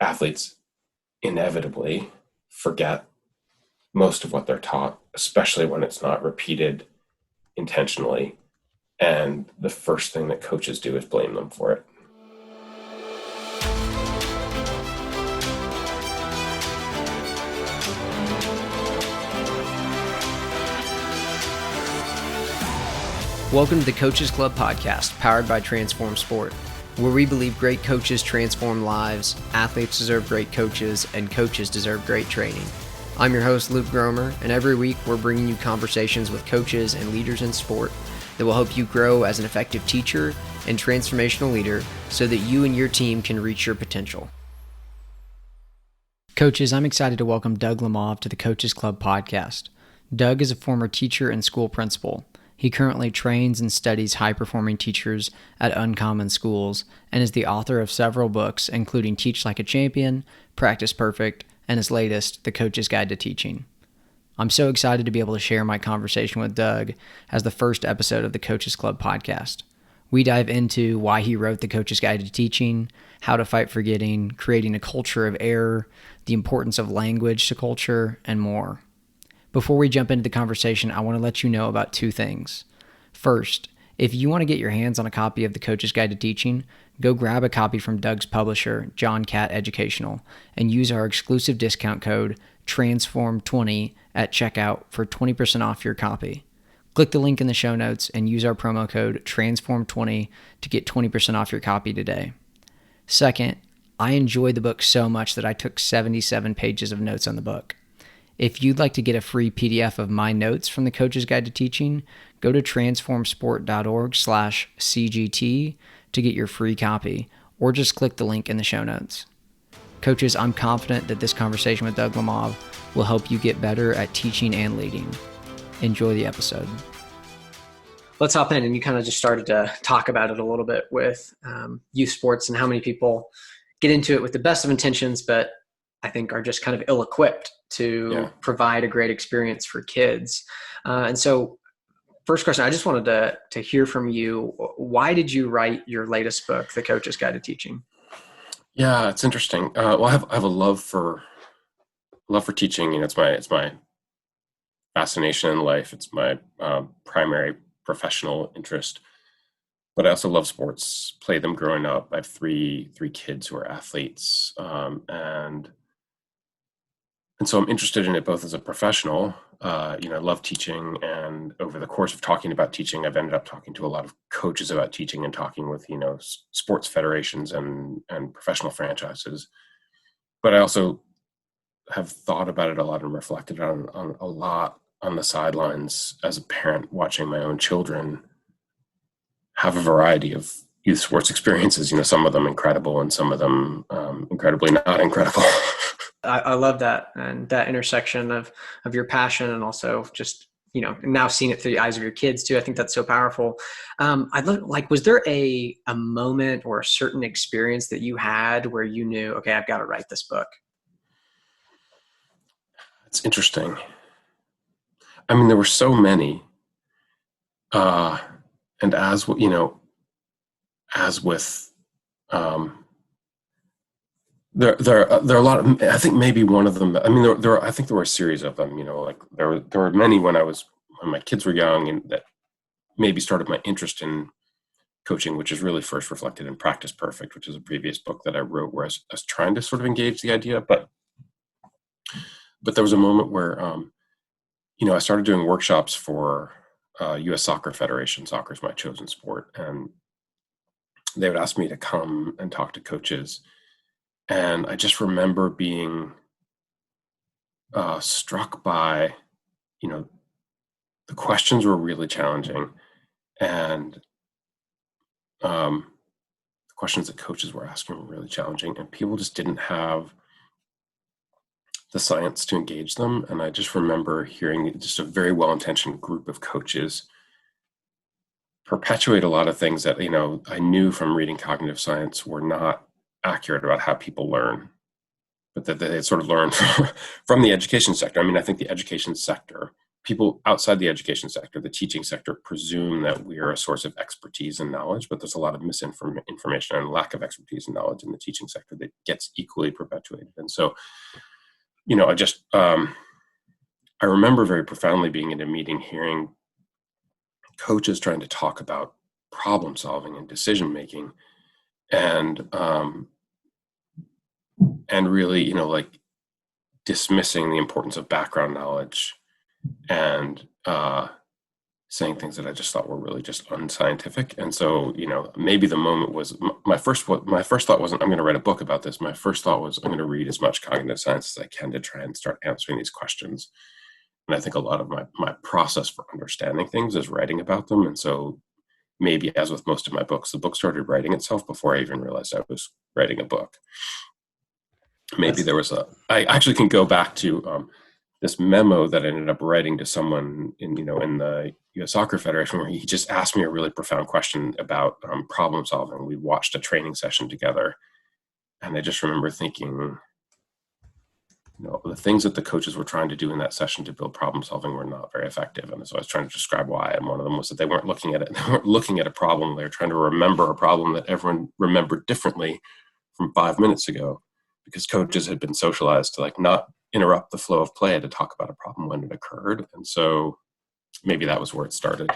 athletes inevitably forget most of what they're taught, especially when it's not repeated intentionally. And the first thing that coaches do is blame them for it. Welcome to the Coaches Club podcast, powered by Transform Sport, where we believe great coaches transform lives, athletes deserve great coaches, and coaches deserve great training. I'm your host, Luke Gromer, and every week we're bringing you conversations with coaches and leaders in sport that will help you grow as an effective teacher and transformational leader so that you and your team can reach your potential. Coaches, I'm excited to welcome Doug Lemov to the Coaches Club podcast. Doug is a former teacher and school principal. He currently trains and studies high-performing teachers at Uncommon Schools and is the author of several books, including Teach Like a Champion, Practice Perfect, and his latest, The Coach's Guide to Teaching. I'm so excited to be able to share my conversation with Doug as the first episode of the Coaches Club podcast. We dive into why he wrote The Coach's Guide to Teaching, how to fight forgetting, creating a culture of error, the importance of language to culture, and more. Before we jump into the conversation, I want to let you know about two things. First, if you want to get your hands on a copy of The Coach's Guide to Teaching, go grab a copy from Doug's publisher, John Catt Educational, and use our exclusive discount code TRANSFORM20 at checkout for 20% off your copy. Click the link in the show notes and use our promo code TRANSFORM20 to get 20% off your copy today. Second, I enjoyed the book so much that I took 77 pages of notes on the book. If you'd like to get a free PDF of my notes from the Coach's Guide to Teaching, go to transformsport.org/CGT to get your free copy, or just click the link in the show notes. Coaches, I'm confident that this conversation with Doug Lemov will help you get better at teaching and leading. Enjoy the episode. Let's hop in, and you kind of just started to talk about it a little bit with youth sports and how many people get into it with the best of intentions, but I think are just kind of ill-equipped to provide a great experience for kids. And so first question, I just wanted to hear from you. Why did you write your latest book, The Coach's Guide to Teaching? Yeah, it's interesting. Well, I have a love for teaching. It's my fascination in life. It's my primary professional interest. But I also love sports, played them growing up. I have three kids who are athletes, and so I'm interested in it both as a professional. I love teaching, and over the course of talking about teaching, I've ended up talking to a lot of coaches about teaching and talking with, sports federations and professional franchises. But I also have thought about it a lot and reflected on a lot on the sidelines as a parent watching my own children have a variety of youth sports experiences, some of them incredible and some of them incredibly not incredible. I love that, and that intersection of your passion and also just, now seeing it through the eyes of your kids too. I think that's so powerful. Was there a moment or a certain experience that you had where you knew, okay, I've got to write this book? It's interesting. I mean, there were so many, and as with, there are a lot of, I think maybe one of them, I mean, I think there were a series of them, there were many when my kids were young, and that maybe started my interest in coaching, which is really first reflected in Practice Perfect, which is a previous book that I wrote where I was trying to sort of engage the idea. But there was a moment where, I started doing workshops for U.S. Soccer Federation. Soccer is my chosen sport. And they would ask me to come and talk to coaches. And I just remember being struck by, the questions were really challenging, and the questions that coaches were asking were really challenging, and people just didn't have the science to engage them. And I just remember hearing just a very well-intentioned group of coaches perpetuate a lot of things that, I knew from reading cognitive science were not accurate about how people learn, but that they had sort of learned from the education sector. I mean, I think the education sector people outside the education sector, the teaching sector, presume that we are a source of expertise and knowledge, but there's a lot of misinformation and lack of expertise and knowledge in the teaching sector that gets equally perpetuated. And so, I remember very profoundly being in a meeting, hearing coaches trying to talk about problem solving and decision making, and really, like dismissing the importance of background knowledge, and saying things that I just thought were really just unscientific. And so, maybe the moment was my first thought wasn't, I'm going to write a book about this. My first thought was, I'm going to read as much cognitive science as I can to try and start answering these questions. And I think a lot of my process for understanding things is writing about them. And so maybe, as with most of my books, the book started writing itself before I even realized I was writing a book. Maybe I actually can go back to this memo that I ended up writing to someone in the U.S. Soccer Federation, where he just asked me a really profound question about problem solving. We watched a training session together, and I just remember thinking, the things that the coaches were trying to do in that session to build problem solving were not very effective. And so I was trying to describe why. And one of them was that they weren't looking at it. They weren't looking at a problem. They were trying to remember a problem that everyone remembered differently from 5 minutes ago, because coaches had been socialized to not interrupt the flow of play to talk about a problem when it occurred. And so maybe that was where it started.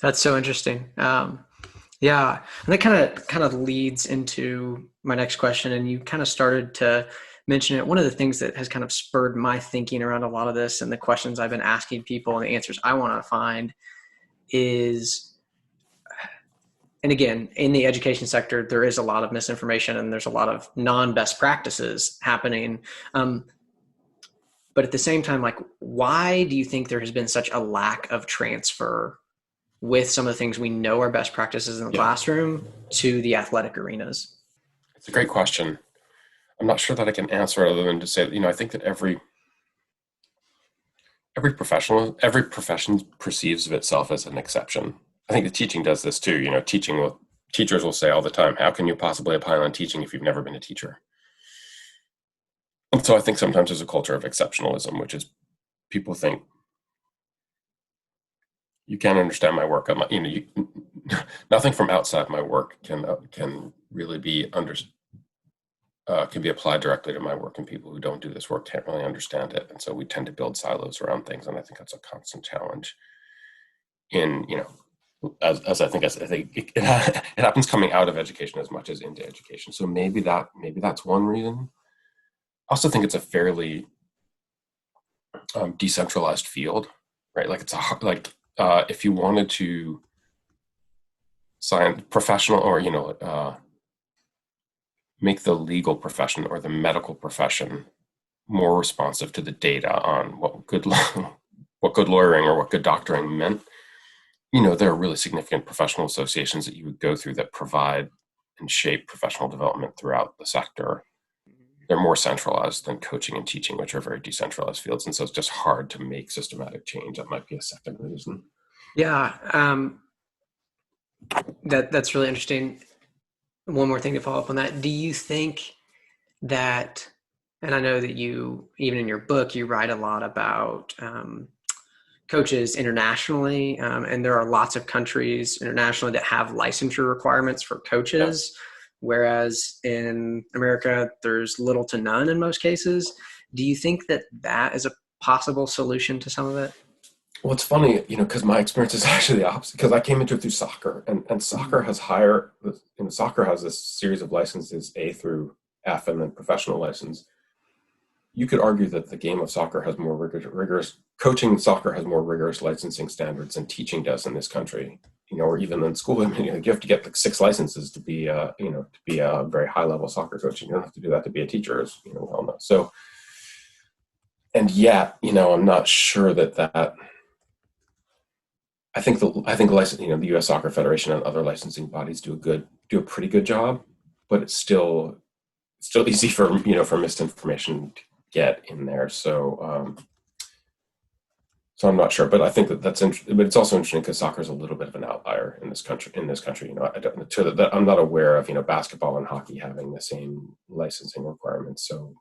That's so interesting. Yeah. And that kind of leads into my next question. And you kind of started to mention it. One of the things that has kind of spurred my thinking around a lot of this and the questions I've been asking people and the answers I want to find is, and again, in the education sector, there is a lot of misinformation and there's a lot of non-best practices happening. But at the same time, why do you think there has been such a lack of transfer with some of the things we know are best practices in the classroom to the athletic arenas? It's a great question. I'm not sure that I can answer it other than to say, I think that every profession perceives of itself as an exception. I think the teaching does this too. Teachers will say all the time, how can you possibly apply on teaching if you've never been a teacher? And so I think sometimes there's a culture of exceptionalism, which is people think, you can't understand my work. Nothing from outside my work can really be can be applied directly to my work, and people who don't do this work can't really understand it. And so we tend to build silos around things, and I think that's a constant challenge. As I think it happens coming out of education as much as into education. So maybe that's one reason. I also think it's a fairly decentralized field, right? If you wanted to sign professional or make the legal profession or the medical profession more responsive to the data on what good lawyering or what good doctoring meant, there are really significant professional associations that you would go through that provide and shape professional development throughout the sector. They're more centralized than coaching and teaching, which are very decentralized fields. And so it's just hard to make systematic change. That might be a second reason. Yeah. That's really interesting. One more thing to follow up on that. Do you think that, and I know that you, even in your book, you write a lot about coaches internationally, and there are lots of countries internationally that have licensure requirements for coaches, whereas in America, there's little to none in most cases. Do you think that is a possible solution to some of it? Well, it's funny, because my experience is actually the opposite, because I came into it through soccer, and soccer has soccer has this series of licenses, A through F, and then professional license. You could argue that the game of soccer has more rigorous coaching. Soccer has more rigorous licensing standards than teaching does in this country, or even in school. You have to get 6 licenses to be, to be a very high level soccer coach. You don't have to do that to be a teacher, as we all know. So, and yet, I'm not sure that. I think the U.S. Soccer Federation and other licensing bodies do a pretty good job, but it's still easy for misinformation to get in there. So I'm not sure, but I think that's interesting. But it's also interesting because soccer is a little bit of an outlier in this country. I'm not aware of basketball and hockey having the same licensing requirements. So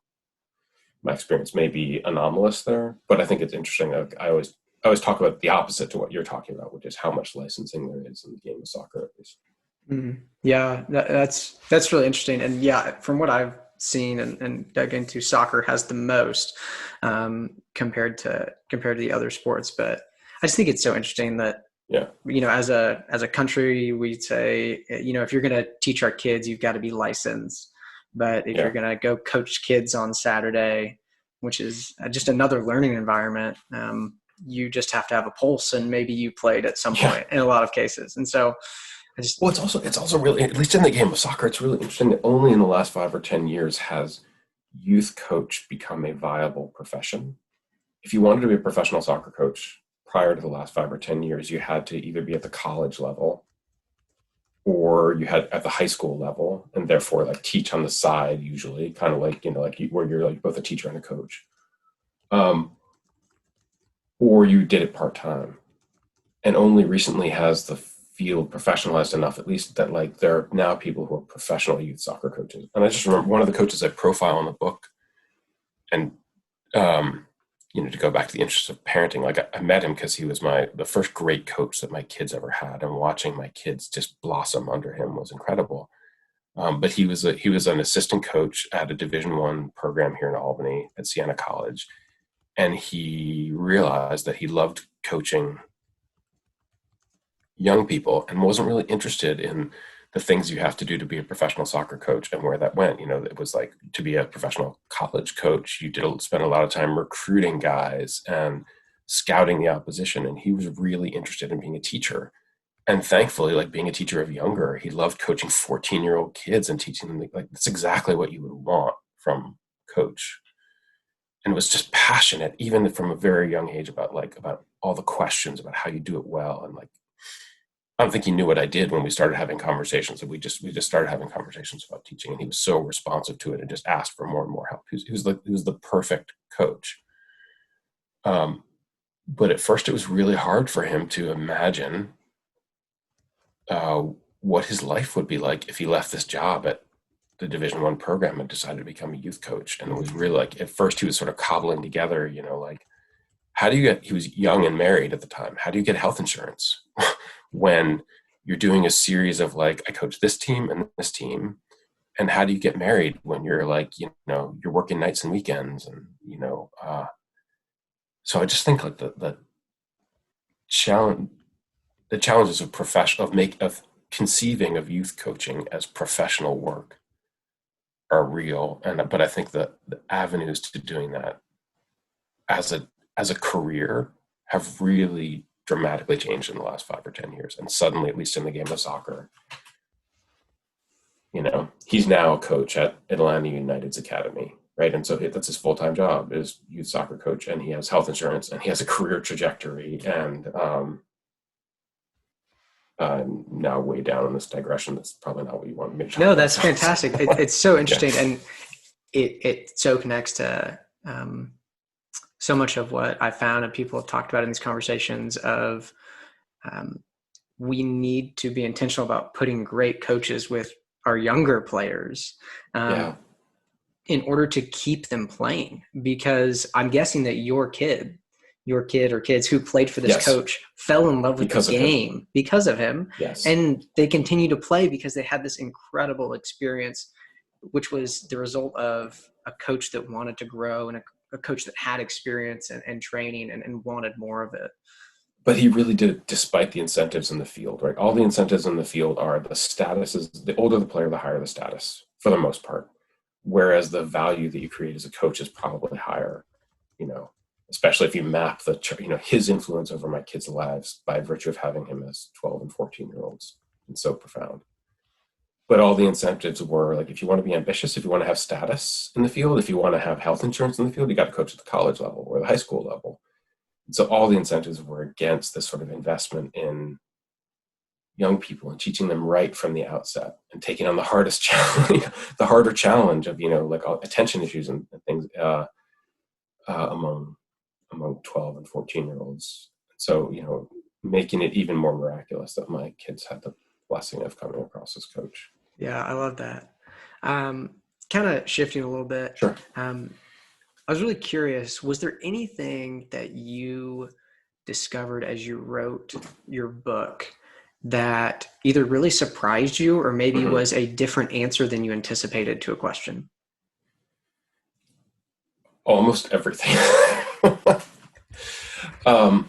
my experience may be anomalous there, but I think it's interesting. I always I always talk about the opposite to what you're talking about, which is how much licensing there is in the game of soccer, at least. Yeah, that's really interesting. And yeah, from what I've seen and dug into, soccer has the most compared to the other sports. But I just think it's so interesting that Yeah, as a country, we say if you're going to teach our kids, you've got to be licensed. But if you're yeah, going to go coach kids on Saturday, which is just another learning environment, you just have to have a pulse, and maybe you played at some yeah. point in a lot of cases. And so I just Well, it's also really, at least in the game of soccer, it's really interesting that only in the last 5 or 10 years has youth coach become a viable profession. If you wanted to be a professional soccer coach prior to the last 5 or 10 years, you had to either be at the college level or you had at the high school level, and therefore like teach on the side, usually, kind of like where you're like both a teacher and a coach, um, or you did it part time. And only recently has the field professionalized enough, at least that like there are now people who are professional youth soccer coaches. And I just remember one of the coaches I profile in the book, and um, to go back to the interest of parenting, like I met him because he was the first great coach that my kids ever had, and watching my kids just blossom under him was incredible. But he was an assistant coach at a Division I program here in Albany at Siena College, and he realized that he loved coaching young people and wasn't really interested in the things you have to do to be a professional soccer coach and where that went. It was like, to be a professional college coach, you did spend a lot of time recruiting guys and scouting the opposition. And he was really interested in being a teacher. And thankfully, like being a teacher of younger, he loved coaching 14-year-old kids and teaching them, like that's exactly what you would want from coach. And was just passionate, even from a very young age, about all the questions about how you do it well. And like, I don't think he knew what I did when we started having conversations. And we just started having conversations about teaching, and he was so responsive to it and just asked for more and more help. He was the perfect coach. Um, but at first, it was really hard for him to imagine uh, what his life would be like if he left this job at the Division I program and decided to become a youth coach. And it was really like, at first, he was sort of cobbling together, like, how do you get? He was young and married at the time. How do you get health insurance when you're doing a series of, like, I coach this team and this team? And how do you get married when you're like, you're working nights and weekends? And so I just think like the challenge the challenges of professional of conceiving of youth coaching as professional work are real. But I think that the avenues to doing that as a career have really dramatically changed in the last 5 or 10 years. And suddenly, at least in the game of soccer, he's now a coach at Atlanta United's academy, right? And so that's his full-time job, is youth soccer coach, and he has health insurance, and he has a career trajectory. And now way down on this digression, that's probably not what you want me to talk No, about. that's fantastic. It's so Yeah, interesting, and it so connects to so much of what I found and people have talked about in these conversations of um, we need to be intentional about putting great coaches with our younger players yeah, in order to keep them playing. Because I'm guessing that your kid or kids who played for this yes, coach fell in love with the because of him. game because of him, Yes, and they continue to play because they had this incredible experience, which was the result of a coach that wanted to grow and a coach that had experience and training and wanted more of it. but he really did it despite the incentives in the field, right? All the incentives in the field are, the status is, the older the player, the higher the status for the most part. Whereas the value that you create as a coach is probably higher, you know, especially if you map his influence over my kids' lives by virtue of having him as 12 and 14-year-olds. It's so profound. But all the incentives were like, if you want to be ambitious, if you want to have status in the field, if you want to have health insurance in the field, you got to coach at the college level or the high school level. So all the incentives were against this sort of investment in young people and teaching them right from the outset, and taking on the hardest challenge, the harder challenge of, like attention issues and things among 12 and 14-year-olds. So, making it even more miraculous that my kids had the blessing of coming across as coach. Yeah, I love that. Um, Kind of shifting a little bit. Sure. I was really curious, was there anything that you discovered as you wrote your book that either really surprised you or maybe Mhm. was a different answer than you anticipated to a question? Almost everything. um,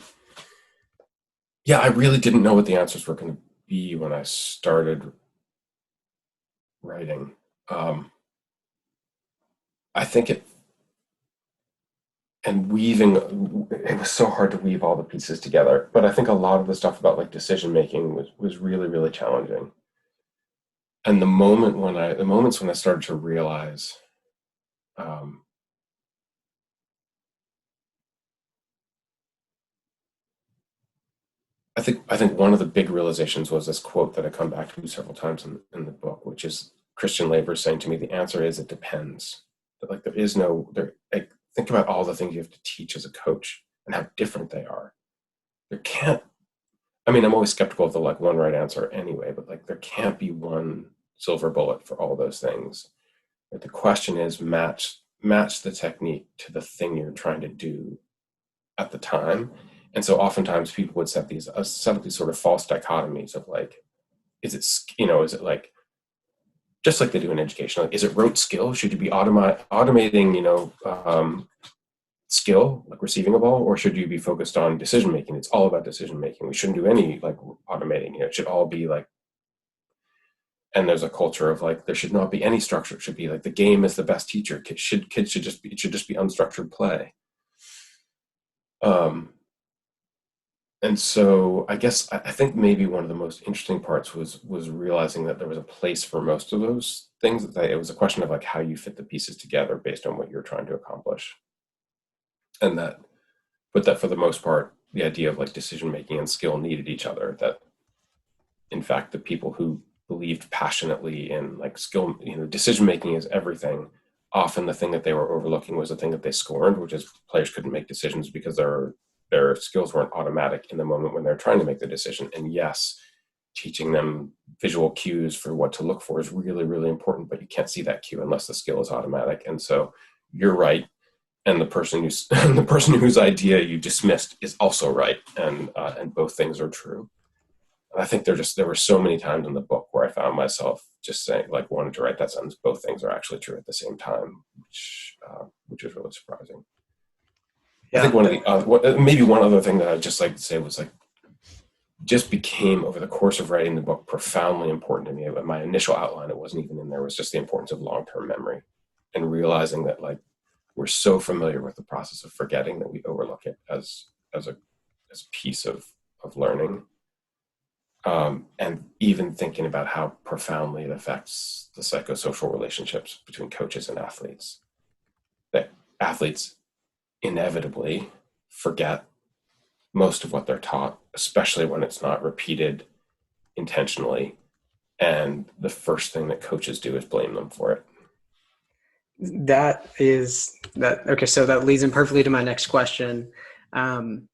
yeah, I really didn't know what the answers were going to be when I started writing. Um, I think and weaving, it was so hard to weave all the pieces together. But I think a lot of the stuff about like decision making was really, really challenging. And the moments when I started to realize, um, I think one of the big realizations was this quote that I come back to several times in the book, which is Christian Laver saying to me, "The answer is it depends." That like there is no there. Like, think about all the things you have to teach as a coach and how different they are. There can't. I mean, I'm always skeptical of the like one right answer anyway, but like there can't be one silver bullet for all those things. But the question is match the technique to the thing you're trying to do at the time. And so oftentimes people would set up these sort of false dichotomies of like, is it like, just like they do in education, like, is it rote skill? Should you be automating, skill, like receiving a ball, or should you be focused on decision making? It's all about decision making. We shouldn't do any like automating. It should all be like, and there's a culture of like, there should not be any structure. It should be like the game is the best teacher. Kids should just be, it should just be unstructured play. Um, and so I guess I think maybe one of the most interesting parts was realizing that there was a place for most of those things. That it was a question of like how you fit the pieces together based on what you're trying to accomplish, and that for the most part, the idea of like decision making and skill needed each other. That in fact, the people who believed passionately in like skill, decision making is everything. Often the thing that they were overlooking was the thing that they scorned, which is players couldn't make decisions because their skills weren't automatic in the moment when they're trying to make the decision. And yes, teaching them visual cues for what to look for is really, really important, but you can't see that cue unless the skill is automatic. And so you're right, and the person who's the person whose idea you dismissed is also right, and both things are true. And I think there were so many times in the book where I found myself just saying like wanted to write that sentence. Both things are actually true at the same time, which is really surprising. I think Yeah. maybe one other thing that I'd just like to say was like just became over the course of writing the book profoundly important to me. But my initial outline, it wasn't even in there, was just the importance of long-term memory and realizing that like we're so familiar with the process of forgetting that we overlook it as a piece of learning. And even thinking about how profoundly it affects the psychosocial relationships between coaches and athletes. That athletes inevitably forget most of what they're taught, especially when it's not repeated intentionally. And the first thing that coaches do is blame them for it. That is that. Okay. So that leads in perfectly to my next question. Um,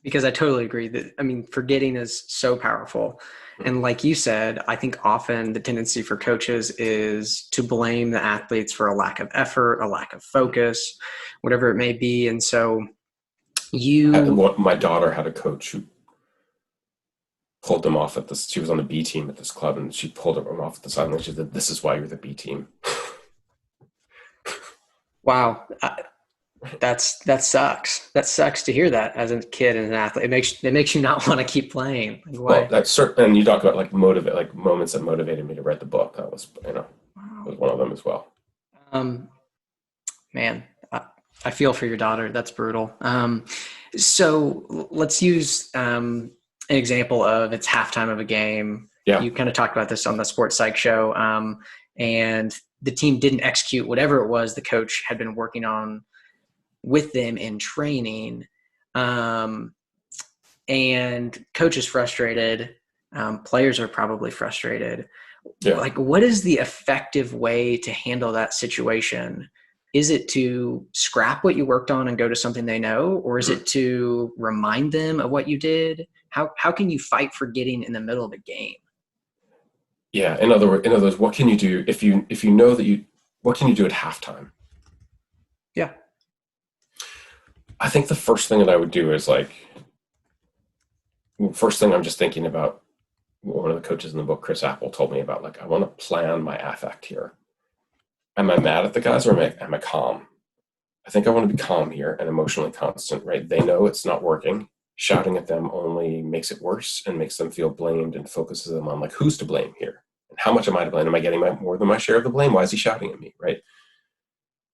because I totally agree that, I mean, forgetting is so powerful. And like you said, I think often the tendency for coaches is to blame the athletes for a lack of effort, a lack of focus, whatever it may be. And so you, My daughter had a coach who pulled them off at this. She was on the B team at this club, and she pulled them off at the side, and she said, "This is why you're the B team." wow, that sucks. That sucks to hear that as a kid and an athlete. It makes you not want to keep playing. Like, Well, why? that's certain. And you talk about like like moments that motivated me to write the book. That was Wow. was one of them as well. Um, man, I feel for your daughter. That's brutal. So let's use an example of it's halftime of a game. Yeah. You kind of talked about this on the Sports Psych show, and the team didn't execute whatever it was the coach had been working on with them in training. Um, and coach is frustrated. Players are probably frustrated. Yeah. Like, what is the effective way to handle that situation? Is it to scrap what you worked on and go to something they know, or is Mhm. it to remind them of what you did? How can you fight forgetting in the middle of a game? Yeah. In other words, what can you do if you know that you what can you do at halftime? Yeah. I think the first thing that I would do is like first thing I'm just thinking about, one of the coaches in the book, Chris Apple, told me about, like, I want to plan my affect here. Am I mad at the guys, or am I calm? I think I want to be calm here and emotionally constant, right? They know it's not working. Shouting at them only makes it worse and makes them feel blamed and focuses them on, like, who's to blame here? And how much am I to blame? Am I getting more than my share of the blame? Why is he shouting at me, right?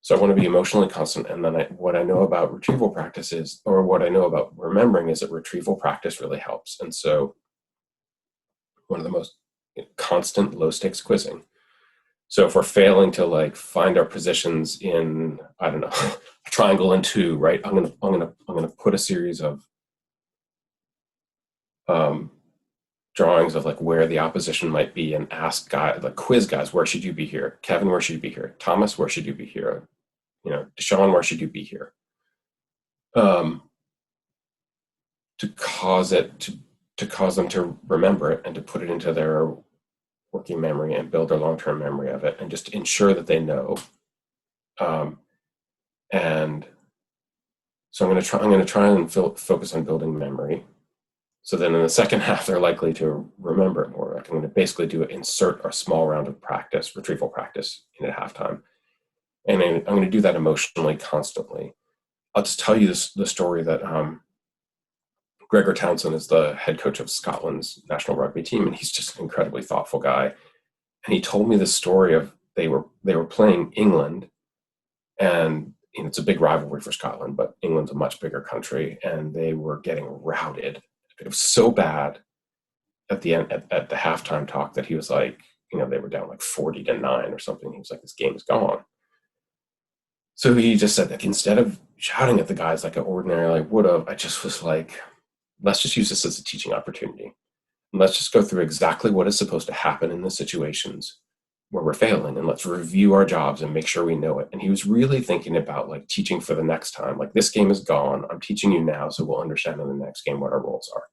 So I want to be emotionally constant. And then what I know about retrieval practice is, or what I know about remembering, is that retrieval practice really helps. And so one of the most constant low stakes quizzing. So if we're failing to, like, find our positions in, I don't know, a triangle and two, right? I'm gonna put a series of um, drawings of, like, where the opposition might be, and ask guys, like, quiz guys, where should you be here? Kevin, where should you be here? Thomas, where should you be here? Deshaun, where should you be here? Um, to cause it to cause them to remember it and to put it into their working memory and build their long-term memory of it, and just ensure that they know. Um, and so I'm going to try and focus on building memory. So then in the second half, they're likely to remember it more. Like, I'm going to basically insert a small round of practice, retrieval practice, in at halftime. And I'm going to do that emotionally constantly. I'll just tell you the story that Gregor Townsend is the head coach of Scotland's national rugby team, and he's just an incredibly thoughtful guy. And he told me this story of, they were playing England, and it's a big rivalry for Scotland, but England's a much bigger country, and they were getting routed. It was so bad at the end, at the halftime talk, that he was like, they were down like 40-9 or something. He was like, this game is gone. So he just said that instead of shouting at the guys like I ordinarily would have, I just was like, let's just use this as a teaching opportunity. And let's just go through exactly what is supposed to happen in the situations where we're failing, and let's review our jobs and make sure we know it. And he was really thinking about, like, teaching for the next time. Like, this game is gone. I'm teaching you now, so we'll understand in the next game what our roles are.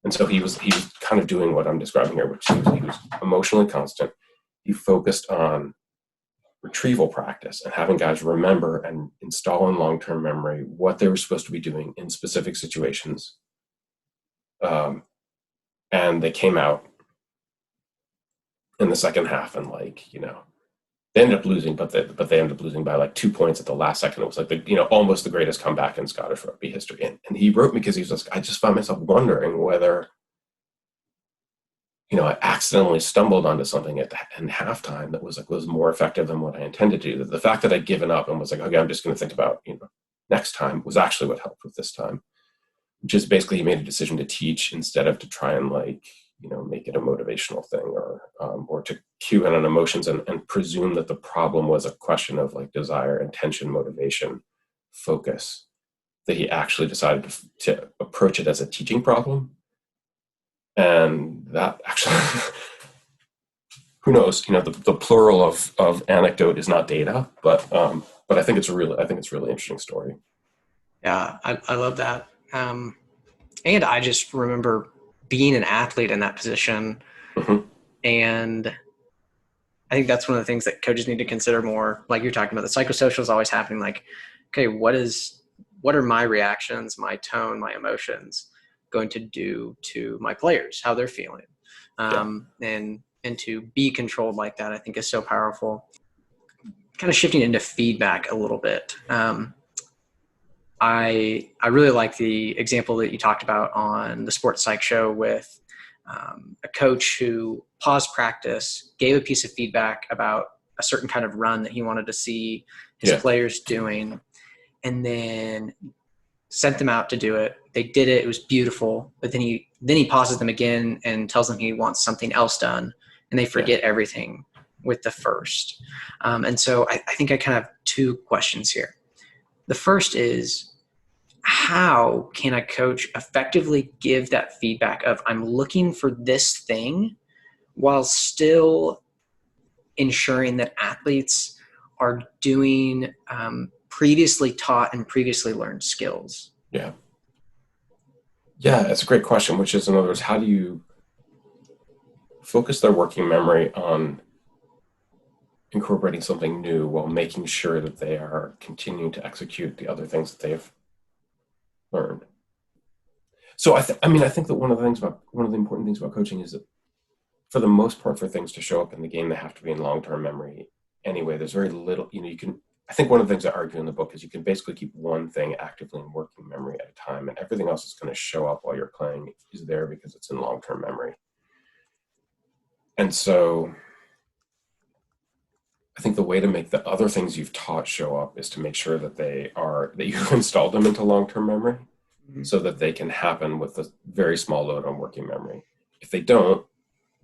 And so he was kind of doing what I'm describing here, which he was emotionally constant. He focused on retrieval practice and having guys remember and install in long-term memory what they were supposed to be doing in specific situations. And they came out in the second half, and, like, they ended up losing, but they ended up losing by like 2 points at the last second. It was like almost the greatest comeback in Scottish rugby history. And he wrote me because he was like, I just found myself wondering whether I accidentally stumbled onto something in halftime that was more effective than what I intended to do. The fact that I'd given up and was like, okay, I'm just going to think about next time, was actually what helped with this time. Which is basically, he made a decision to teach instead of to try and, like, make it a motivational thing, or to cue in on emotions and presume that the problem was a question of, like, desire, intention, motivation, focus. That he actually decided to approach it as a teaching problem. And that actually, who knows? The plural of anecdote is not data, but I think it's a really interesting story. Yeah, I love that. And I just remember being an athlete in that position. Mm-hmm. And I think that's one of the things that coaches need to consider more. Like you're talking about, the psychosocial is always happening. Like, okay, what are my reactions, my tone, my emotions going to do to my players, how they're feeling? And to be controlled like that, I think, is so powerful. Kind of shifting into feedback a little bit. I really like the example that you talked about on the Sports Psych show with a coach who paused practice, gave a piece of feedback about a certain kind of run that he wanted to see his players doing, and then sent them out to do it. They did it. It was beautiful. But then he pauses them again and tells them he wants something else done, and they forget everything with the first. And so I think I kind of have two questions here. The first is, how can a coach effectively give that feedback of, I'm looking for this thing, while still ensuring that athletes are doing previously taught and previously learned skills? Yeah, that's a great question, which is, in other words, how do you focus their working memory on incorporating something new while making sure that they are continuing to execute the other things that they've learned? So I think that one of the important things about coaching is that for the most part, for things to show up in the game, they have to be in long-term memory anyway. There's very little, you can, I think one of the things I argue in the book is you can basically keep one thing actively in working memory at a time, and everything else is going to show up while you're playing is there because it's in long-term memory. And so I think the way to make the other things you've taught show up is to make sure that that you've installed them into long-term memory so that they can happen with a very small load on working memory. If they don't,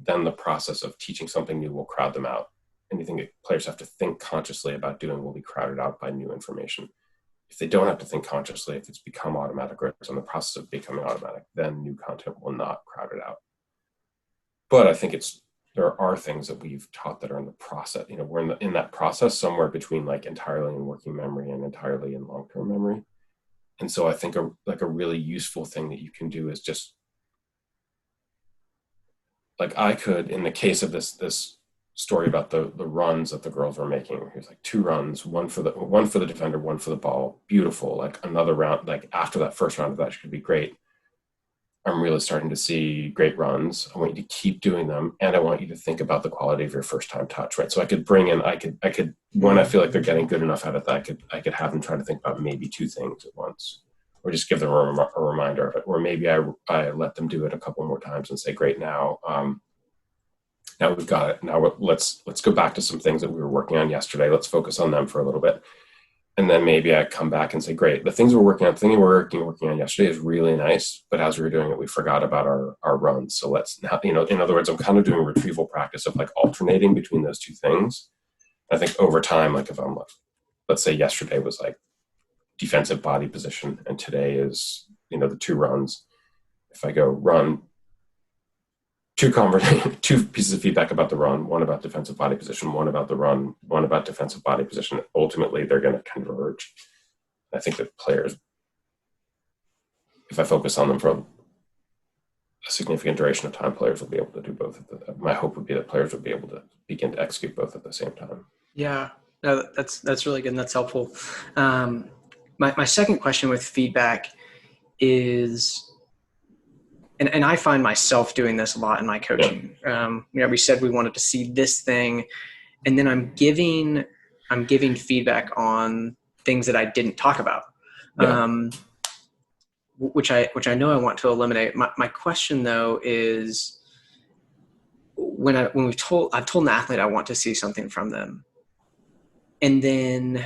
then the process of teaching something new will crowd them out. Anything that players have to think consciously about doing will be crowded out by new information. If they don't have to think consciously, if it's become automatic or it's in the process of becoming automatic, then new content will not crowd it out. But I think there are things that we've taught that are in the process. We're in that process somewhere between like entirely in working memory and entirely in long-term memory. And so I think a really useful thing that you can do is just like I could, in the case of this story about the runs that the girls were making, here's like two runs, one for the defender, one for the ball, beautiful. Like another round, like after that first round of that should be great. I'm really starting to see great runs. I want you to keep doing them, and I want you to think about the quality of your first time touch, right? So I could bring in, I could when I feel like they're getting good enough at it, that I could have them try to think about maybe two things at once, or just give them a reminder of it, or maybe I let them do it a couple more times and say, great, now we've got it. Now let's go back to some things that we were working on yesterday. Let's focus on them for a little bit. And then maybe I come back and say, great, the things we're working on yesterday is really nice, but as we were doing it, we forgot about our runs. So let's now, in other words, I'm kind of doing retrieval practice of like alternating between those two things. I think over time, like if I'm like, let's say yesterday was like defensive body position and today is, the two runs. If I go run two pieces of feedback about the run, one about defensive body position, one about the run, one about defensive body position. Ultimately, they're going to converge. I think that players, if I focus on them for a significant duration of time, players will be able to do both. My hope would be that players would be able to begin to execute both at the same time. Yeah, no, that's really good and that's helpful. My second question with feedback is, and I find myself doing this a lot in my coaching. We said we wanted to see this thing, and then I'm giving feedback on things that I didn't talk about, which I know I want to eliminate. My question though is, I've told an athlete I want to see something from them, and then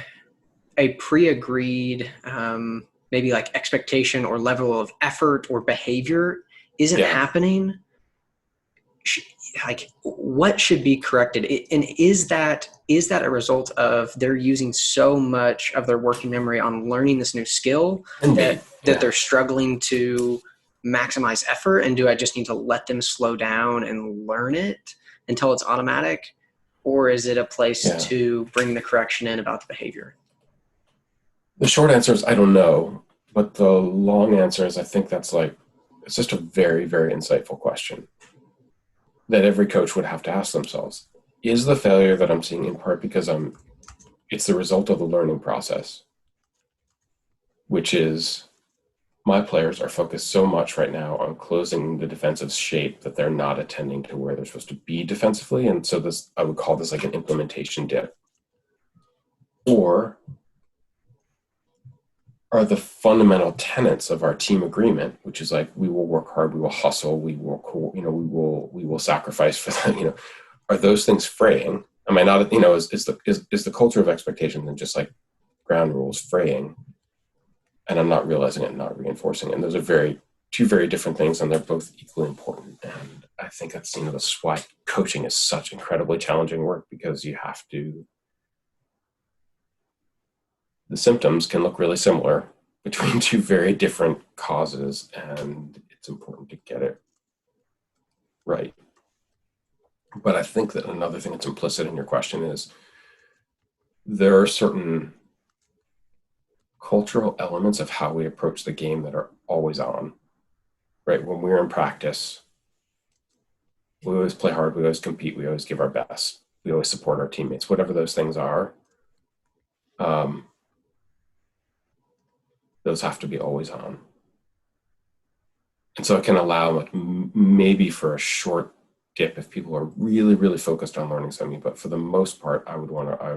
a pre-agreed maybe like expectation or level of effort or behavior isn't happening, like what should be corrected? And is that a result of they're using so much of their working memory on learning this new skill that they're struggling to maximize effort? And do I just need to let them slow down and learn it until it's automatic? Or is it a place to bring the correction in about the behavior? The short answer is I don't know, but the long answer is I think it's just a very, very insightful question that every coach would have to ask themselves. Is the failure that I'm seeing in part because it's the result of the learning process, which is my players are focused so much right now on closing the defensive shape that they're not attending to where they're supposed to be defensively. And so I would call this like an implementation dip. Or are the fundamental tenets of our team agreement, which is like we will work hard, we will hustle, we will sacrifice for that. Are those things fraying? Am I not? Is the culture of expectation than just like ground rules fraying? And I'm not realizing it, and not reinforcing it. And those are two very different things, and they're both equally important. And I think that's that's why coaching is such incredibly challenging work, because you have to. The symptoms can look really similar between two very different causes, and it's important to get it right. But I think that another thing that's implicit in your question is there are certain cultural elements of how we approach the game that are always on, right? When we're in practice, we always play hard, we always compete, we always give our best, we always support our teammates, whatever those things are. Those have to be always on. And so it can allow like maybe for a short dip if people are really, really focused on learning something. But for the most part, I would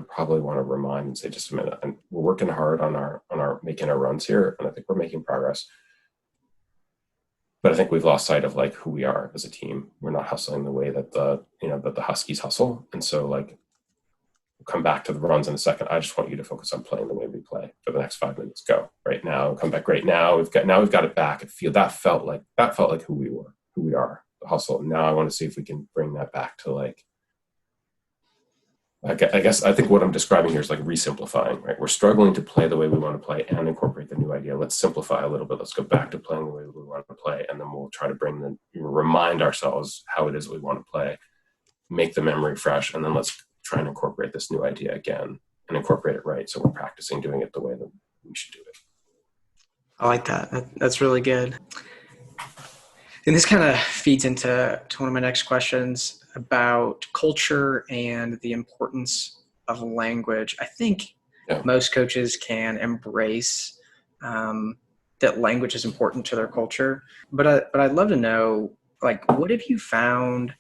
probably want to remind and say, just a minute, and we're working hard on our making our runs here, and I think we're making progress. But I think we've lost sight of like who we are as a team. We're not hustling the way that the Huskies hustle. And so like we'll come back to the runs in a second. I just want you to focus on playing the way we play for the next 5 minutes. Go right now, come back right now. We've got it back. That felt like who we were, who we are, the hustle. And now I want to see if we can bring that back to like, I guess I think what I'm describing here is like resimplifying, right? We're struggling to play the way we want to play and incorporate the new idea. Let's simplify a little bit. Let's go back to playing the way we want to play. And then we'll try to remind ourselves how it is we want to play, make the memory fresh. And then let's try and incorporate this new idea again and incorporate it right. So we're practicing doing it the way that we should do it. I like that. That's really good. And this kind of feeds into one of my next questions about culture and the importance of language. I think most coaches can embrace that language is important to their culture. But I'd love to know, like, what have you found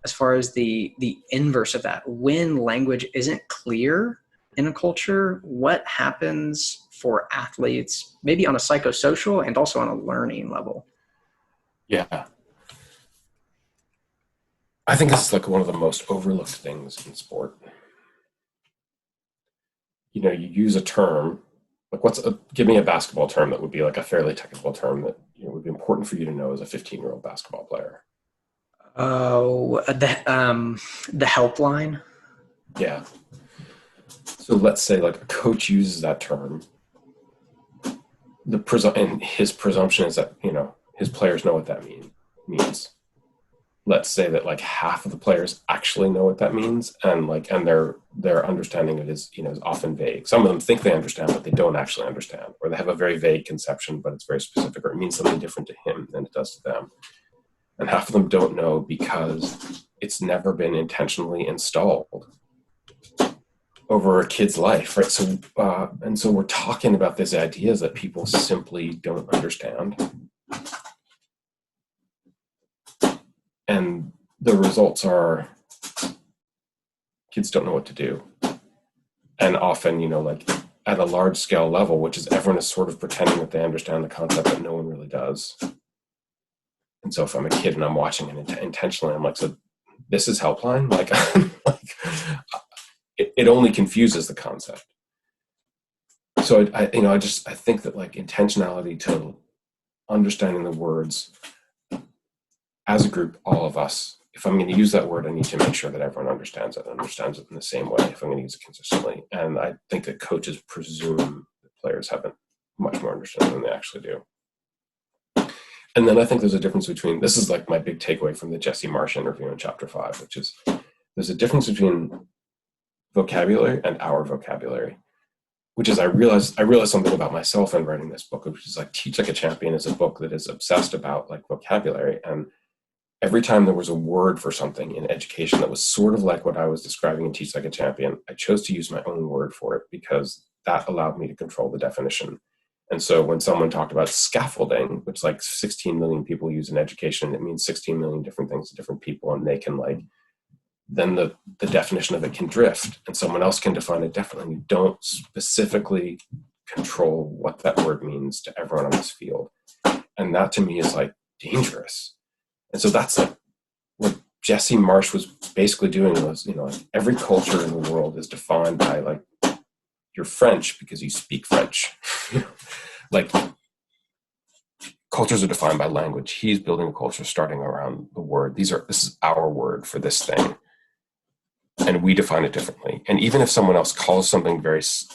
as far as the inverse of that? When language isn't clear in a culture, what happens for athletes, maybe on a psychosocial and also on a learning level? Yeah. I think this is like one of the most overlooked things in sport. You use a term, like give me a basketball term that would be like a fairly technical term that would be important for you to know as a 15-year-old basketball player. Oh, the helpline. Yeah. So let's say like a coach uses that term. And his presumption is that, his players know what that means. Let's say that like half of the players actually know what that means, and their understanding of it is often vague. Some of them think they understand, but they don't actually understand, or they have a very vague conception, but it's very specific, or it means something different to him than it does to them. And half of them don't know because it's never been intentionally installed over a kid's life, right? So so we're talking about these ideas that people simply don't understand. And the results are kids don't know what to do. And often, like at a large scale level, which is everyone is sort of pretending that they understand the concept, but no one really does. And so if I'm a kid and I'm watching it intentionally, I'm like, so this is helpline? It only confuses the concept. So I think that like intentionality to understanding the words as a group, all of us, if I'm going to use that word, I need to make sure that everyone understands it in the same way if I'm going to use it consistently. And I think that coaches presume that players have much more understanding than they actually do. And then I think there's a difference between, this is like my big takeaway from the Jesse Marsh interview in chapter 5, which is there's a difference between vocabulary and our vocabulary, which is I realized something about myself in writing this book, which is like Teach Like a Champion is a book that is obsessed about like vocabulary. And every time there was a word for something in education that was sort of like what I was describing in Teach Like a Champion, I chose to use my own word for it because that allowed me to control the definition. And so when someone talked about scaffolding, which like 16 million people use in education, it means 16 million different things to different people. And they can then the definition of it can drift and someone else can define it differently. You don't specifically control what that word means to everyone on this field. And that to me is like dangerous. And so that's like what Jesse Marsh was basically doing was, like every culture in the world is defined by like, you're French because you speak French. Like cultures are defined by language. He's building a culture starting around the word. This is our word for this thing. And we define it differently. And even if someone else calls something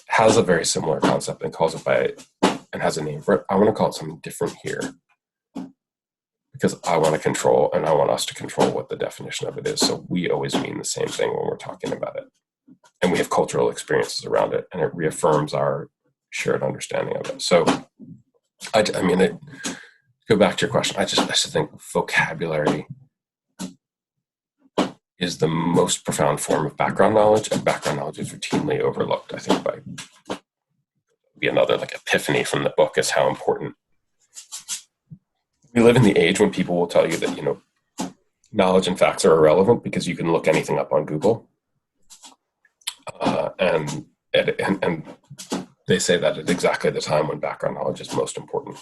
has a very similar concept and calls it by it and has a name for it, I want to call it something different here because I want to control and I want us to control what the definition of it is. So we always mean the same thing when we're talking about it. And we have cultural experiences around it and it reaffirms our shared understanding of it. So go back to your question. I just think vocabulary is the most profound form of background knowledge, and background knowledge is routinely overlooked. I think be another like epiphany from the book is how important We live in the age when people will tell you that, knowledge and facts are irrelevant because you can look anything up on Google. And they say that at exactly the time when background knowledge is most important,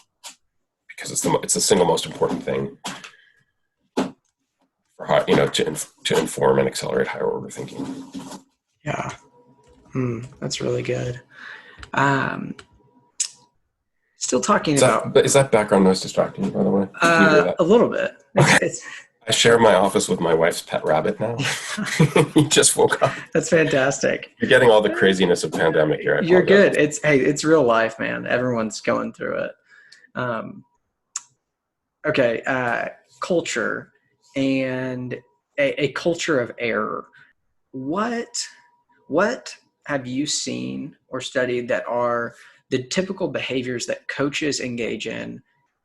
because it's the single most important thing for how, to inform and accelerate higher order thinking. Yeah. That's really good. Um, Still talking about Is that background noise distracting you, by the way? Can you hear that? a little bit. It's I share my office with my wife's pet rabbit now. He just woke up. That's fantastic. You're getting all the craziness of pandemic here. You're good. It's real life, man. Everyone's going through it. Okay, culture and a culture of error. What have you seen or studied that are the typical behaviors that coaches engage in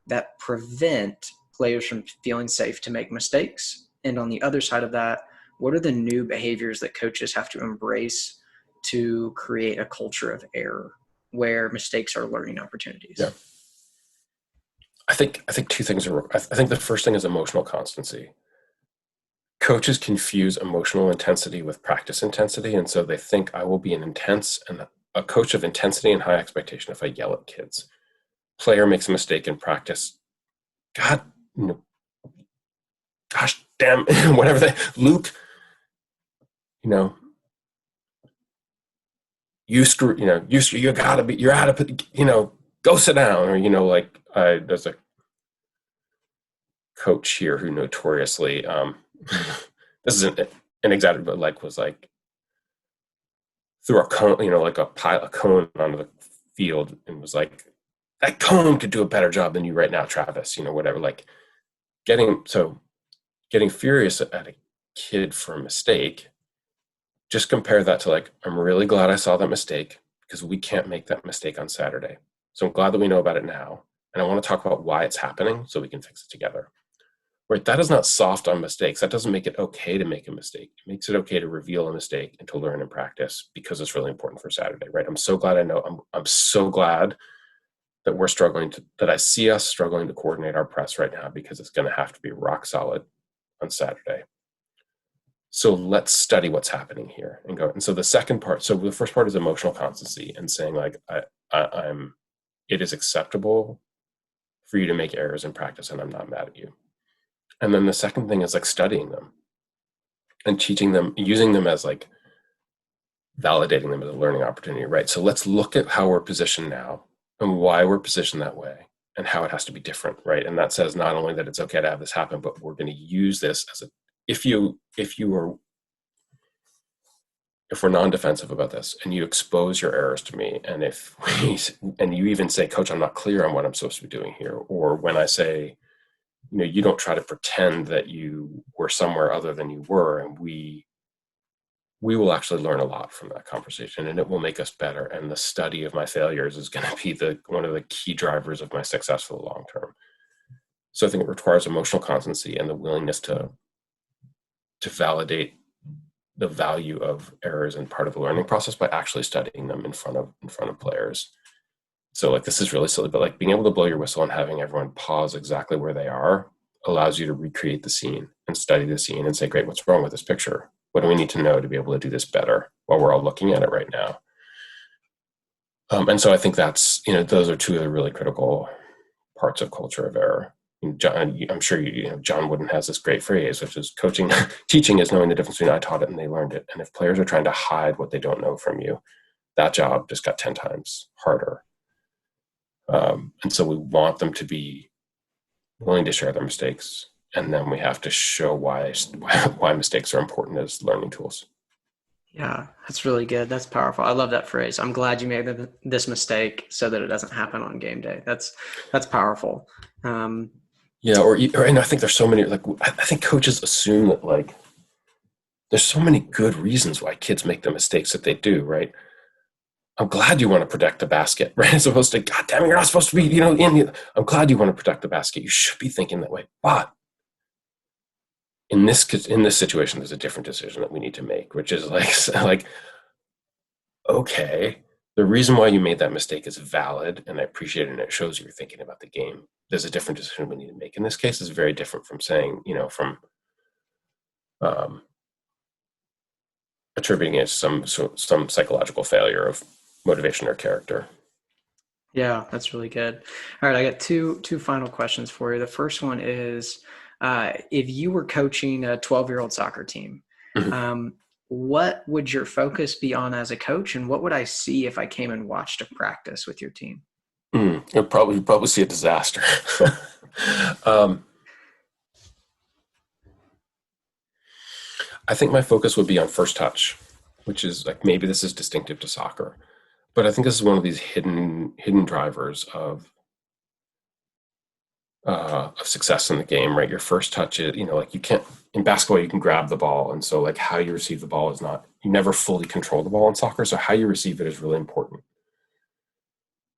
that prevent players from feeling safe to make mistakes? And on the other side of that, what are the new behaviors that coaches have to embrace to create a culture of error where mistakes are learning opportunities? Yeah. I think two things are. I think the first thing is emotional constancy. Coaches confuse emotional intensity with practice intensity, and so they think I will be a coach of intensity and high expectation if I yell at kids. Player makes a mistake in practice. God, gosh damn, whatever Luke, you gotta be, you're out of, go sit down, or, there's a coach here who notoriously, this isn't an exaggeration, but was threw a cone, like a cone onto the field and was like, that cone could do a better job than you right now, Travis, whatever, getting furious at a kid for a mistake. Just compare that to I'm really glad I saw that mistake because we can't make that mistake on Saturday. So I'm glad that we know about it now. And I want to talk about why it's happening so we can fix it together. Right? That is not soft on mistakes. That doesn't make it okay to make a mistake. It makes it okay to reveal a mistake and to learn and practice because it's really important for Saturday, right? I'm so glad I know. I'm so glad that we're that I see us struggling to coordinate our press right now because it's going to have to be rock solid on Saturday. So let's study what's happening here and go. And so the second part, so the first part is emotional constancy and saying it is acceptable for you to make errors in practice and I'm not mad at you. And then the second thing is studying them and teaching them, using them as validating them as a learning opportunity, right? So let's look at how we're positioned now and why we're positioned that way and how it has to be different, right? And that says not only that it's okay to have this happen, but we're going to use this as if we're non-defensive about this and you expose your errors to me, and and you even say, coach, I'm not clear on what I'm supposed to be doing here, or when I say, you don't try to pretend that you were somewhere other than you were, and we will actually learn a lot from that conversation and it will make us better. And the study of my failures is going to be one of the key drivers of my success for the long term. So I think it requires emotional constancy and the willingness to validate the value of errors and part of the learning process by actually studying them in front of players. So this is really silly, but being able to blow your whistle and having everyone pause exactly where they are allows you to recreate the scene and study the scene and say, great, what's wrong with this picture? What do we need to know to be able to do this better while we're all looking at it right now? And so I think that's, those are two of the really critical parts of culture of error. John, I'm sure John Wooden has this great phrase, which is teaching is knowing the difference between I taught it and they learned it. And if players are trying to hide what they don't know from you, that job just got 10 times harder. And so we want them to be willing to share their mistakes. And then we have to show why mistakes are important as learning tools. Yeah, that's really good. That's powerful. I love that phrase. I'm glad you made this mistake so that it doesn't happen on game day. That's powerful. And I think there's so many, I think coaches assume that there's so many good reasons why kids make the mistakes that they do, right? I'm glad you want to protect the basket, right? As opposed to, God damn it, you're not supposed to be, I'm glad you want to protect the basket. You should be thinking that way. But in this situation, there's a different decision that we need to make, which is okay, the reason why you made that mistake is valid, and I appreciate it, and it shows you're thinking about the game. there's a different decision we need to make. In this case, is very different from saying, from um, attributing it to some psychological failure of motivation or character. Yeah, that's really good. All right, I got two final questions for you. The first one is, if you were coaching a 12-year-old soccer team, Mhm. um, what would your focus be on as a coach, and what would I see if I came and watched a practice with your team? You'll probably see a disaster. um, I think my focus would be on first touch, which is like, maybe this is distinctive to soccer, but I think this is one of these hidden drivers of success in the game, right? Your first touch is, like, you can't, in basketball, you can grab the ball. And so, like, how you receive the ball is not, you never fully control the ball in soccer. So how you receive it is really important.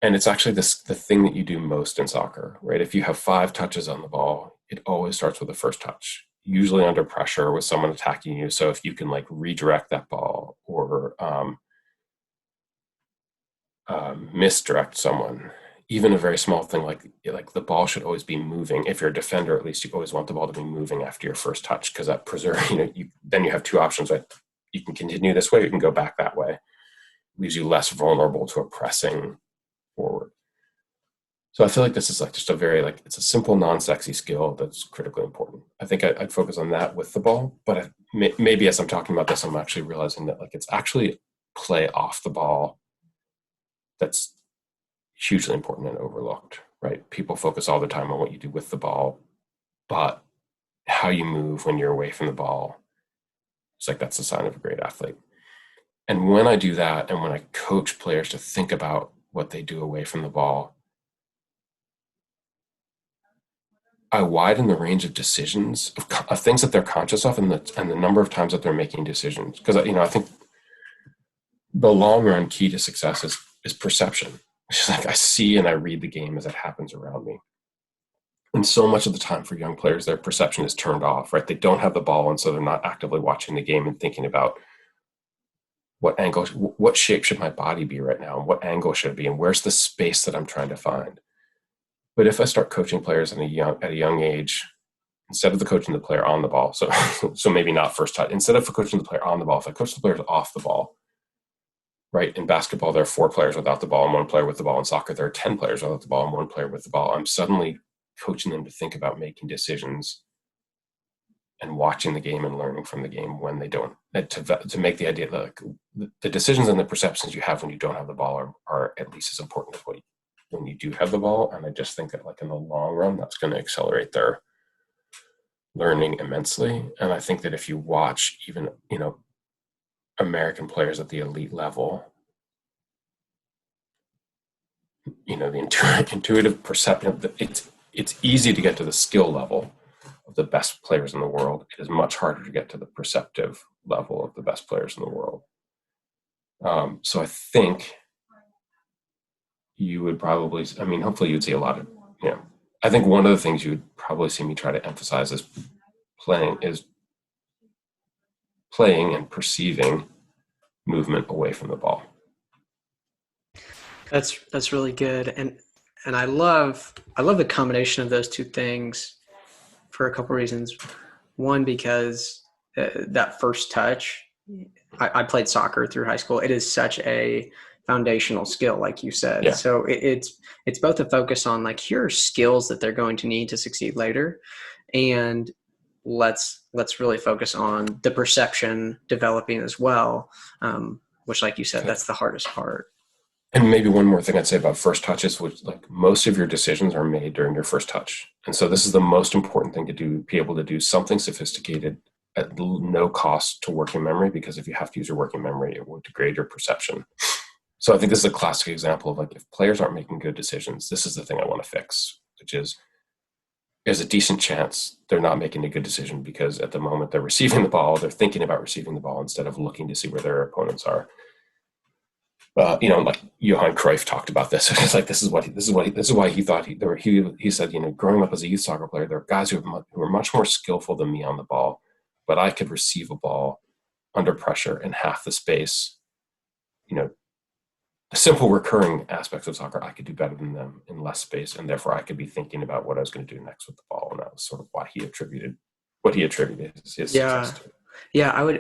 And it's actually the thing that you do most in soccer, right? If you have 5 touches on the ball, it always starts with the first touch, usually under pressure with someone attacking you. So if you can, like, redirect that ball or misdirect someone, even a very small thing like the ball should always be moving. If you're a defender, at least you always want the ball to be moving after your first touch, because that preserves, then you have 2 options, right? You can continue this way, you can go back that way. It leaves you less vulnerable to a pressing forward. So I feel like this is like just a very, like, it's a simple, non-sexy skill that's critically important. I think I'd focus on that with the ball, but maybe as I'm talking about this, I'm actually realizing that, like, it's actually play off the ball that's hugely important and overlooked, right? People focus all the time on what you do with the ball, but how you move when you're away from the ball, it's like, that's a sign of a great athlete. And when I do that, and when I coach players to think about what they do away from the ball, I widen the range of decisions of things that they're conscious of, and the number of times that they're making decisions. Because I think the long run key to success is perception. It's like, I see and I read the game as it happens around me. And so much of the time for young players, their perception is turned off, right? They don't have the ball, and so they're not actively watching the game and thinking about what angle, what shape should my body be right now, and what angle should it be, and where's the space that I'm trying to find. But if I start coaching players at a young age, instead of the coaching the player on the ball, so maybe not first touch, instead of coaching the player on the ball, if I coach the players off the ball, right? In basketball, there are 4 players without the ball and 1 player with the ball. In soccer, there are 10 players without the ball and 1 player with the ball. I'm suddenly coaching them to think about making decisions and watching the game and learning from the game when they don't, to make the idea that, like, the decisions and the perceptions you have when you don't have the ball are at least as important as when you do have the ball. And I just think that, like, in the long run, that's going to accelerate their learning immensely. And I think that if you watch even, American players at the elite level, the intuitive perception, it's easy to get to the skill level of the best players in the world. It is much harder to get to the perceptive level of the best players in the world. So I think you would probably, hopefully you'd see a lot of, I think one of the things you would probably see me try to emphasize is playing and perceiving movement away from the ball. That's really good, and I love the combination of those two things for a couple reasons. One, because that first touch, I played soccer through high school. It is such a foundational skill, like you said. Yeah. So it's both a focus on, like, here are skills that they're going to need to succeed later, and let's really focus on the perception developing as well, which, like you said, that's the hardest part. And maybe one more thing I'd say about first touches, which, like, most of your decisions are made during your first touch. And so this is the most important thing to do, be able to do something sophisticated at no cost to working memory, because if you have to use your working memory, it will degrade your perception. So I think this is a classic example of, like, if players aren't making good decisions, this is the thing I want to fix, which is, there's a decent chance they're not making a good decision because at the moment they're receiving the ball, they're thinking about receiving the ball instead of looking to see where their opponents are. Like Johan Cruyff talked about this. It's like, this is why he thought he said, growing up as a youth soccer player, there are guys who are much more skillful than me on the ball, but I could receive a ball under pressure in half the space, simple recurring aspects of soccer I could do better than them in less space, and therefore I could be thinking about what I was going to do next with the ball, and that was sort of why he attributed his success Yeah. to. Yeah,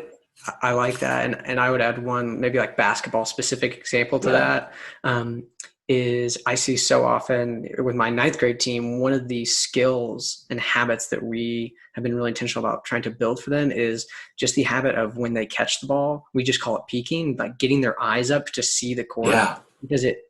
I like that. And I would add one, maybe like basketball specific example to Yeah, that. Is I see so often with my ninth grade team, one of the skills and habits that we have been really intentional about trying to build for them is just the habit of when they catch the ball, we just call it peeking, like getting their eyes up to see the court, yeah, because it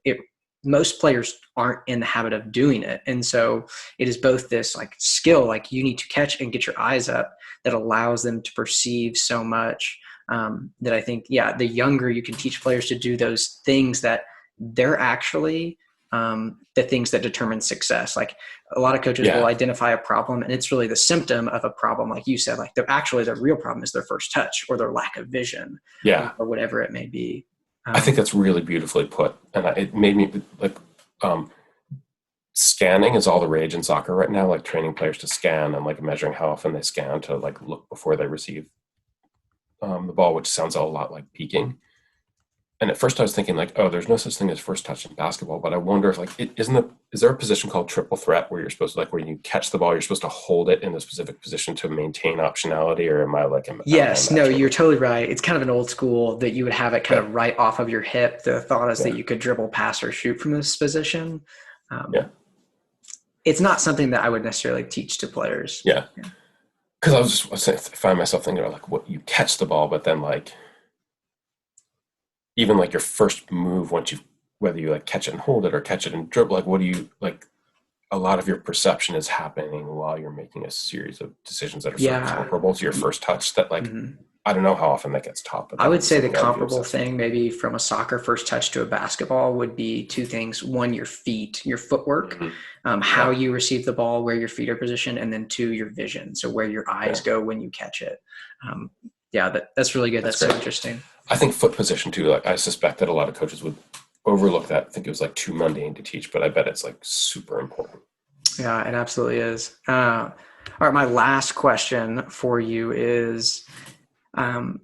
most players aren't in the habit of doing it. And so it is both this like skill, like you need to catch and get your eyes up, that allows them to perceive so much. That I think, yeah, the younger you can teach players to do those things, that they're actually the things that determine success. Like a lot of coaches will yeah, identify a problem and it's really the symptom of a problem. Like you said, like they're actually, the real problem is their first touch or their lack of vision, yeah. or whatever it may be. I think that's really beautifully put, and it made me like um, scanning is all the rage in soccer right now. Like training players to scan and like measuring how often they scan to like look before they receive the ball, which sounds a lot like peeking. And at first I was thinking like, oh, there's no such thing as first touch in basketball, but I wonder if like is there a position called triple threat where you're supposed to like when you catch the ball, you're supposed to hold it in a specific position to maintain optionality, or am I Yes, no, imagining you're it? totally right. It's kind of an old school that you would have it kind Okay. of right off of your hip. The thought is that Yeah. you could dribble, pass, or shoot from this position. Yeah. Um, it's not something that I would necessarily teach to players. Yeah. Because I was find myself thinking about like what you catch the ball, but then like even like your first move once you whether you like catch it and hold it or catch it and dribble, like what do you like a lot of your perception is happening while you're making a series of decisions that are sort of Yeah. comparable to your first touch that like Mhm. I don't know how often that gets taught, but I that would would be say the something I would be comparable obsessed with. thing, maybe from a soccer first touch to a basketball, would be two things. One, your feet, your footwork, Mm-hmm. how Yeah. you receive the ball, where your feet are positioned, and then two, your vision. So where your eyes Yeah. go when you catch it. Um, yeah, that's really good. That's That's so great. interesting. I think foot position too, like I suspect that a lot of coaches would overlook that. I think it was like too mundane to teach, but I bet it's like super important. Yeah, it absolutely is. All right, my last question for you is, um,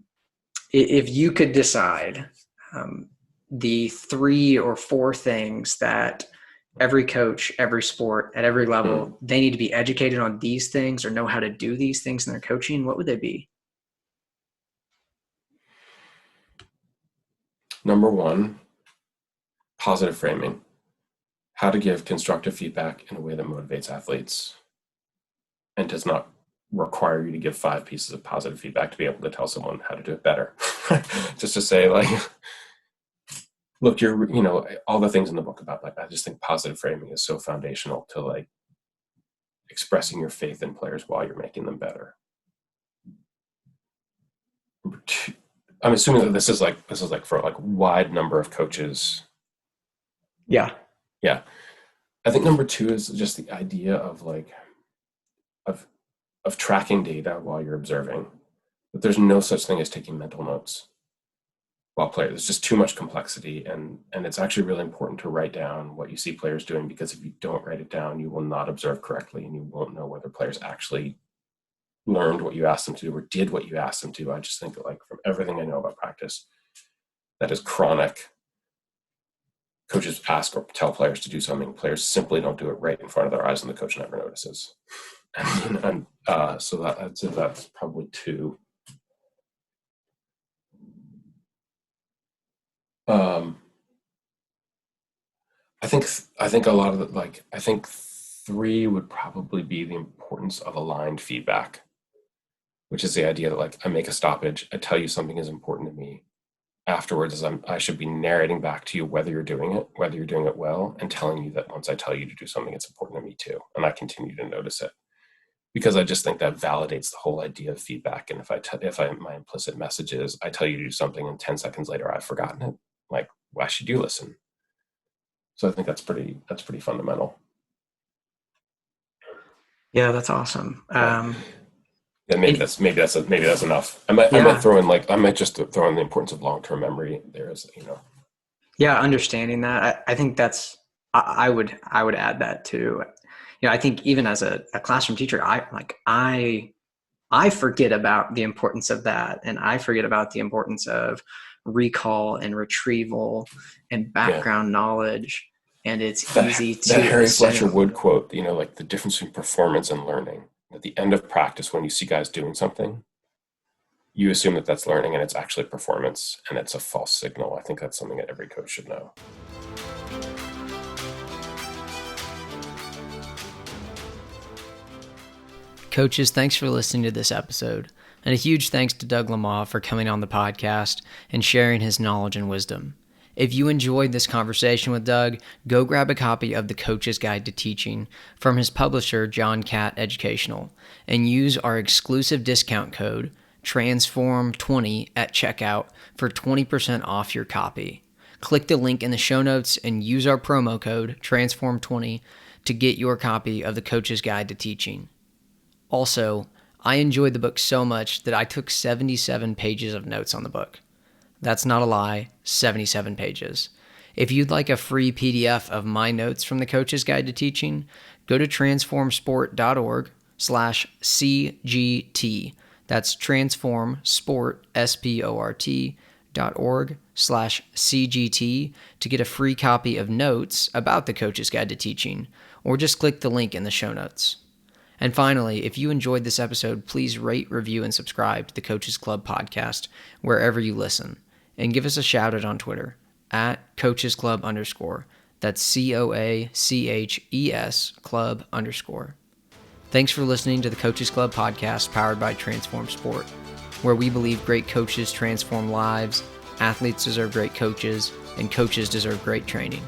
if you could decide um, the 3 or 4 things that every coach, every sport, at every Hmm. level, they need to be educated on these things or know how to do these things in their coaching, what would they be? Number one, positive framing. How to give constructive feedback in a way that motivates athletes and does not require you to give 5 pieces of positive feedback to be able to tell someone how to do it better. Just to say, like, look, all the things in the book about, like, I just think positive framing is so foundational to, like, expressing your faith in players while you're making them better. I'm assuming that this is like for like wide number of coaches. Yeah. Yeah. I think number two is just the idea of like, of tracking data while you're observing. But there's no such thing as taking mental notes while playing. There's just too much complexity, and it's actually really important to write down what you see players doing, because if you don't write it down, you will not observe correctly, and you won't know whether players actually learned what you asked them to do or did what you asked them to. I just think that, like, from everything I know about practice, that is chronic. Coaches ask or tell players to do something, players simply don't do it right in front of their eyes, and the coach never notices. So that's probably two. Um, I think a lot of I think three would probably be the importance of aligned feedback, which is the idea that like I make a stoppage, I tell you something is important to me. Afterwards, I should be narrating back to you whether you're doing it, whether you're doing it well, and telling you that once I tell you to do something, it's important to me too, and I continue to notice it, because I just think that validates the whole idea of feedback. And if I my implicit message is I tell you to do something and 10 seconds later I've forgotten it, like why should you listen? So I think that's pretty fundamental. Yeah, that's awesome. Yeah. Then And maybe that's enough. I might yeah, throw in like I might just throw in the importance of long term memory. There is yeah, understanding that, I think I would add that too. I think even as a classroom teacher, I forget about the importance of that, and I forget about the importance of recall and retrieval and background knowledge. And it's easy to that Harry assume. Fletcher Wood quote, like the difference between performance and learning. At the end of practice, when you see guys doing something, you assume that that's learning, and it's actually performance, and it's a false signal. I think that's something that every coach should know. Coaches, thanks for listening to this episode. And a huge thanks to Doug Lemov for coming on the podcast and sharing his knowledge and wisdom. If you enjoyed this conversation with Doug, go grab a copy of The Coach's Guide to Teaching from his publisher, John Catt Educational, and use our exclusive discount code, TRANSFORM20, at checkout for 20% off your copy. Click the link in the show notes and use our promo code, TRANSFORM20, to get your copy of The Coach's Guide to Teaching. Also, I enjoyed the book so much that I took 77 pages of notes on the book. That's not a lie, 77 pages. If you'd like a free PDF of my notes from The Coach's Guide to Teaching, go to transformsport.org/CGT. That's transformsport.org/CGT to get a free copy of notes about The Coach's Guide to Teaching, or just click the link in the show notes. And finally, if you enjoyed this episode, please rate, review, and subscribe to the Coaches Club podcast wherever you listen. And give us a shout out on Twitter at @CoachesClub_. That's COACHES Club_. Thanks for listening to the Coaches Club podcast powered by Transform Sport, where we believe great coaches transform lives, athletes deserve great coaches, and coaches deserve great training.